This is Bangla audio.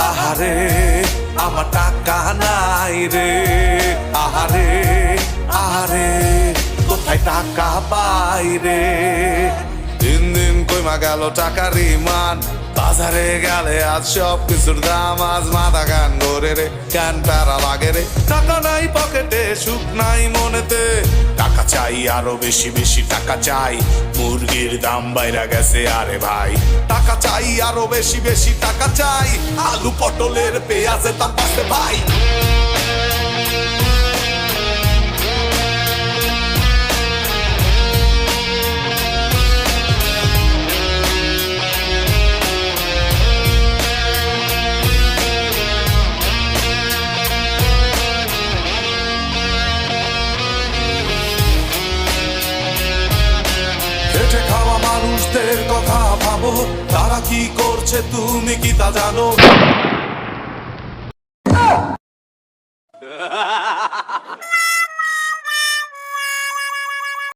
আহারে আমার টাকা নাই রে, আহারে আহারে কোথায় টাকা পাই রে। দিন দিন কইমা গেল টাকার ইমান, বাজারে গেলে আজ সব কিছুর দাম, আজ মাথা গান ধরে রে, কেন প্যারা লাগে রে। টাকা নাই পকেটে, সুখ নাই মনেতে, টাকা চাই আরো বেশি বেশি টাকা চাই, মুরগির দাম বাইরা গেছে আরে ভাই। টাকা চাই আরো বেশি বেশি টাকা চাই, আলু পটলের পেঁয়াজের দাম বাড়ছে ভাই। খেটে খাওয়া মানুষদের কথা ভাবো, তারা কি করছে তুমি কি তা জানো?